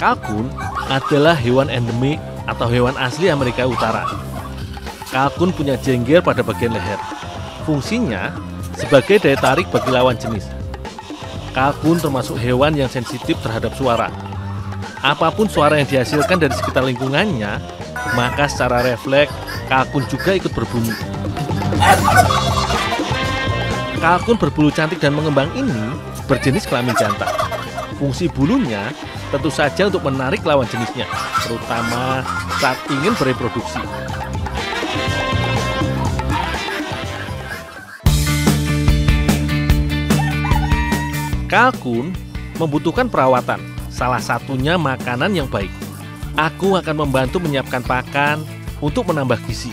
Kalkun adalah hewan endemik atau hewan asli Amerika Utara. Kalkun punya jengger pada bagian leher. Fungsinya sebagai daya tarik bagi lawan jenis. Kalkun termasuk hewan yang sensitif terhadap suara. Apapun suara yang dihasilkan dari sekitar lingkungannya, maka secara refleks kalkun juga ikut berbunyi. Kalkun berbulu cantik dan mengembang ini berjenis kelamin jantan. Fungsi bulunya tentu saja untuk menarik lawan jenisnya, terutama saat ingin bereproduksi. Kalkun membutuhkan perawatan, salah satunya makanan yang baik. Aku akan membantu menyiapkan pakan untuk menambah gizi.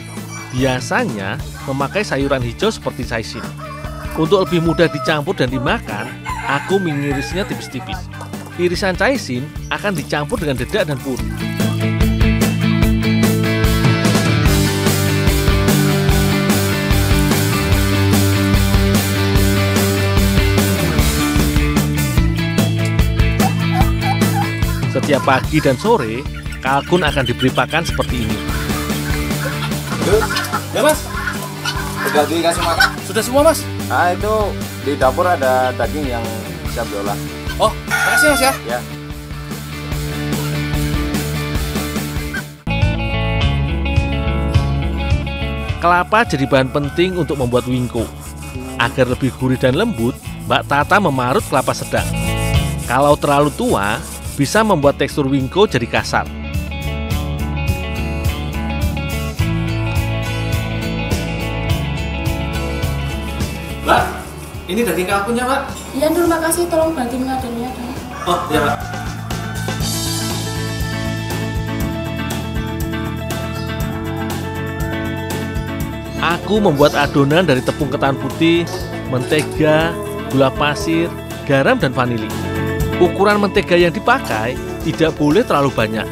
Biasanya memakai sayuran hijau seperti saisin. Untuk lebih mudah dicampur dan dimakan, aku mengirisnya tipis-tipis. Irisan saisin akan dicampur dengan dedak dan puri. Setiap pagi dan sore, kalkun akan diberi pakan seperti ini. Ya mas, udah dikasih makan? Sudah semua mas. Ah itu di dapur ada daging yang siap diolah. Oh, makasih mas ya. Ya. Kelapa jadi bahan penting untuk membuat wingko. Agar lebih gurih dan lembut, Mbak Tata memarut kelapa sedang. Kalau terlalu tua, bisa membuat tekstur wingko jadi kasar. Mbak, ini daging kalkunnya Mbak. Iya Nur, makasih, tolong bantuin ngadonnya dong. Oh iya Mbak. Aku membuat adonan dari tepung ketan putih, mentega, gula pasir, garam, dan vanili. Ukuran mentega yang dipakai tidak boleh terlalu banyak.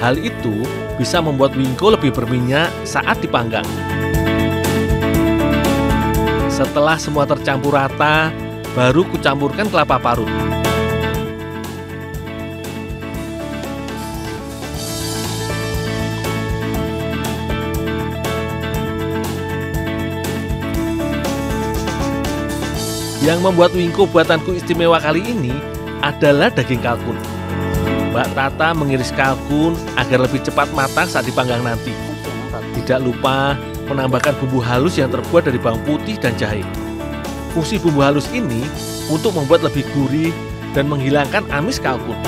Hal itu bisa membuat wingko lebih berminyak saat dipanggang. Setelah semua tercampur rata, baru kucampurkan kelapa parut. Yang membuat wingko buatanku istimewa kali ini adalah daging kalkun. Mbak Tata mengiris kalkun agar lebih cepat matang saat dipanggang nanti. Tidak lupa menambahkan bumbu halus yang terbuat dari bawang putih dan jahe. Fungsi bumbu halus ini untuk membuat lebih gurih dan menghilangkan amis kalkun.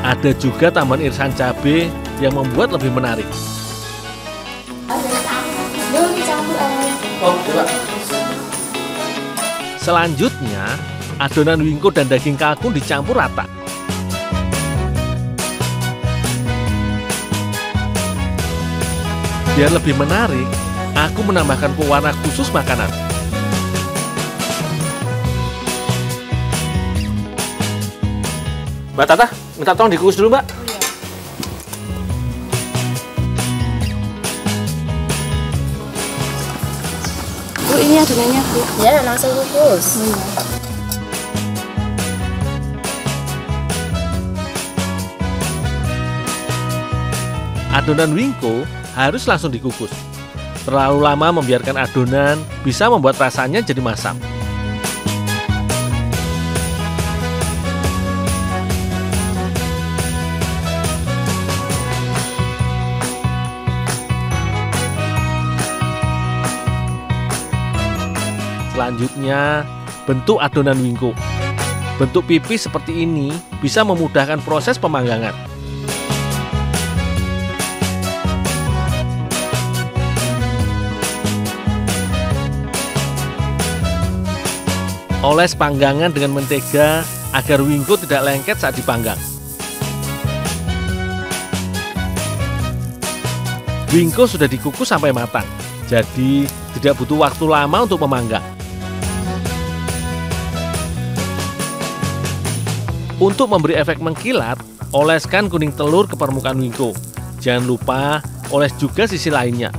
Ada juga tambahan irisan cabai yang membuat lebih menarik. Oh iya Mbak. Selanjutnya, adonan wingko dan daging kalkun dicampur rata. Biar lebih menarik, aku menambahkan pewarna khusus makanan. Mbak Tata, minta tolong dikukus dulu Mbak. Bu, ini adonannya Bu. Ya, langsung kukus. Adonan wingko harus langsung dikukus. Terlalu lama membiarkan adonan bisa membuat rasanya jadi masam. Selanjutnya, bentuk adonan wingko. Bentuk pipih seperti ini bisa memudahkan proses pemanggangan. Oles panggangan dengan mentega agar wingko tidak lengket saat dipanggang. Wingko sudah dikukus sampai matang, jadi tidak butuh waktu lama untuk memanggang. Untuk memberi efek mengkilat, oleskan kuning telur ke permukaan wingko. Jangan lupa oles juga sisi lainnya.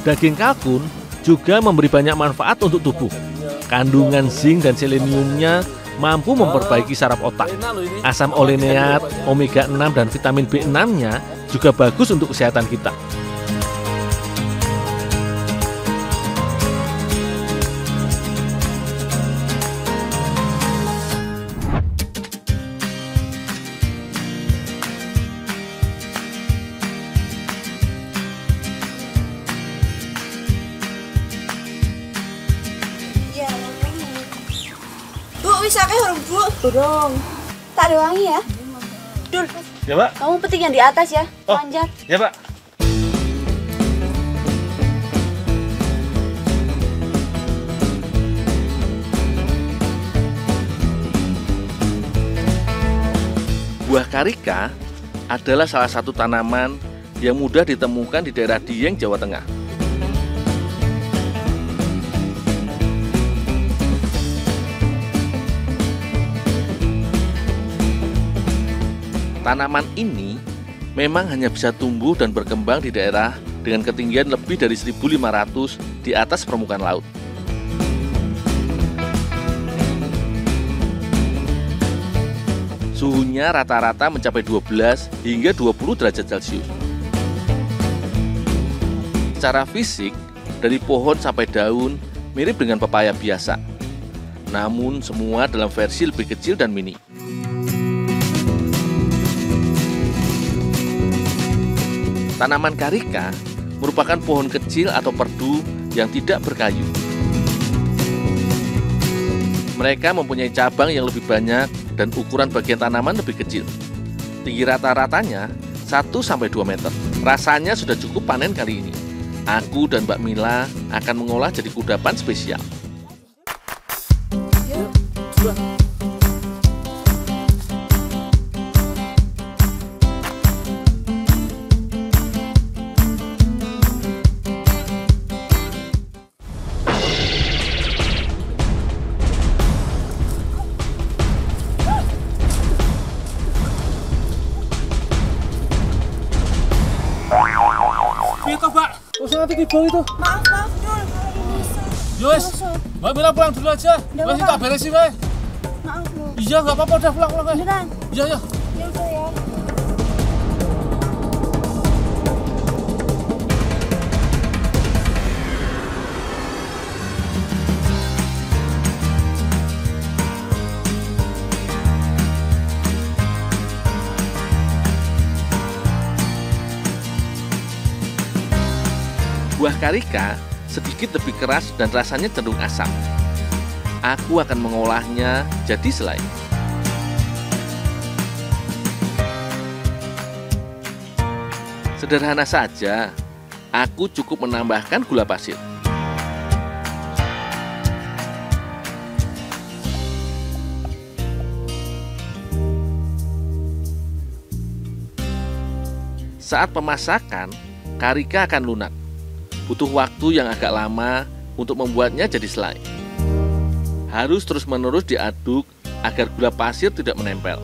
Daging kalkun juga memberi banyak manfaat untuk tubuh. Kandungan zinc dan seleniumnya mampu memperbaiki saraf otak. Asam oleneat, omega 6 dan vitamin B6-nya juga bagus untuk kesehatan kita. Bisa kayak Bu? Burung. Tak ada wangi ya? Dul. Ya, Pak. Kamu penting yang di atas ya, Oh. panjat. Ya, Pak. Buah karika adalah salah satu tanaman yang mudah ditemukan di daerah Dieng, Jawa Tengah. Tanaman ini memang hanya bisa tumbuh dan berkembang di daerah dengan ketinggian lebih dari 1.500 di atas permukaan laut. Suhunya rata-rata mencapai 12 hingga 20 derajat Celcius. Secara fisik, dari pohon sampai daun mirip dengan pepaya biasa. Namun semua dalam versi lebih kecil dan mini. Tanaman karika merupakan pohon kecil atau perdu yang tidak berkayu. Mereka mempunyai cabang yang lebih banyak dan ukuran bagian tanaman lebih kecil. Tinggi rata-ratanya 1-2 meter. Rasanya sudah cukup panen kali ini. Aku dan Mbak Mila akan mengolah jadi kudapan spesial. Itu, Pak. Usah nanti tiba itu. Maaf, Dul. Yowes, Mbak Mila pulang dulu aja. Masih tak beresin, Pak. Maaf, Dul. Iya, nggak apa-apa, udah pulang, Pak. Beneran? Iya, ya. Ya udah ya. Buah karika sedikit lebih keras dan rasanya cenderung asam. Aku akan mengolahnya jadi selai. Sederhana saja, aku cukup menambahkan gula pasir. Saat pemasakan, karika akan lunak. Butuh waktu yang agak lama untuk membuatnya jadi selai. Harus terus-menerus diaduk agar gula pasir tidak menempel.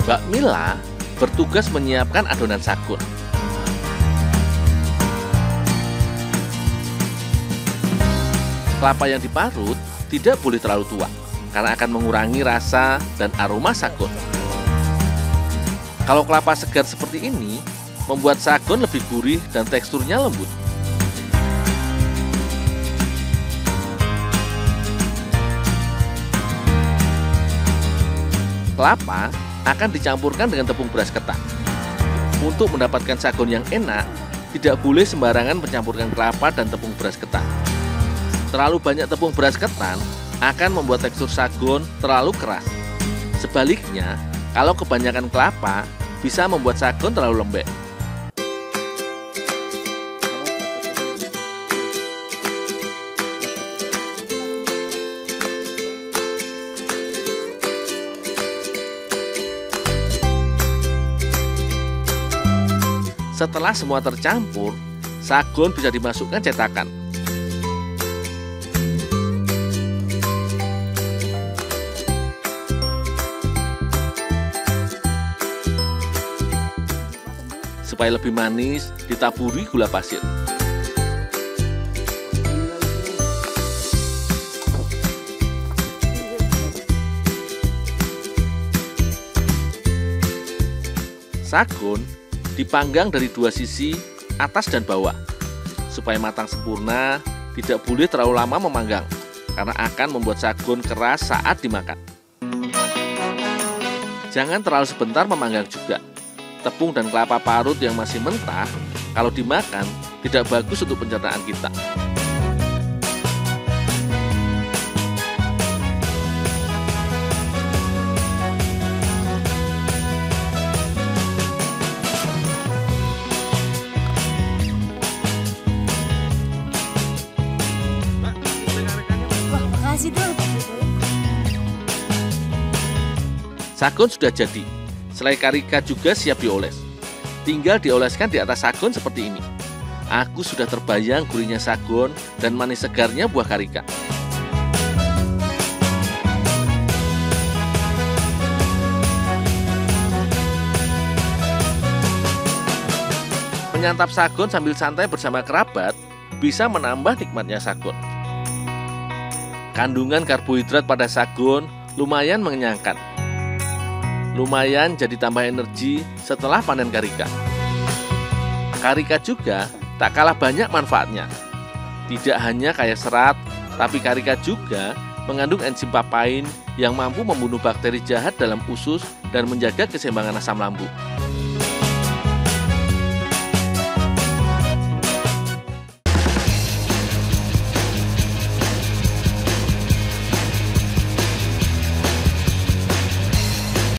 Mbak Mila bertugas menyiapkan adonan sakun. Kelapa yang diparut tidak boleh terlalu tua, karena akan mengurangi rasa dan aroma sakun. Kalau kelapa segar seperti ini, membuat sagon lebih gurih dan teksturnya lembut. Kelapa akan dicampurkan dengan tepung beras ketan. Untuk mendapatkan sagon yang enak, tidak boleh sembarangan mencampurkan kelapa dan tepung beras ketan. Terlalu banyak tepung beras ketan akan membuat tekstur sagon terlalu keras. Sebaliknya, kalau kebanyakan kelapa, bisa membuat sagon terlalu lembek. Setelah semua tercampur, sagon bisa dimasukkan cetakan. Supaya lebih manis, ditaburi gula pasir. Sagon dipanggang dari dua sisi, atas dan bawah. Supaya matang sempurna, tidak boleh terlalu lama memanggang, karena akan membuat sagon keras saat dimakan. Jangan terlalu sebentar memanggang juga. Tepung dan kelapa parut yang masih mentah, kalau dimakan, tidak bagus untuk pencernaan kita. Sagon sudah jadi. Selai karika juga siap dioles. Tinggal dioleskan di atas sagon seperti ini. Aku sudah terbayang gurihnya sagon dan manis segarnya buah karika. Menyantap sagon sambil santai bersama kerabat bisa menambah nikmatnya sagon. Kandungan karbohidrat pada sagon lumayan mengenyangkan. Lumayan jadi tambah energi setelah panen karika. Karika juga tak kalah banyak manfaatnya. Tidak hanya kaya serat, tapi karika juga mengandung enzim papain yang mampu membunuh bakteri jahat dalam usus dan menjaga keseimbangan asam lambung.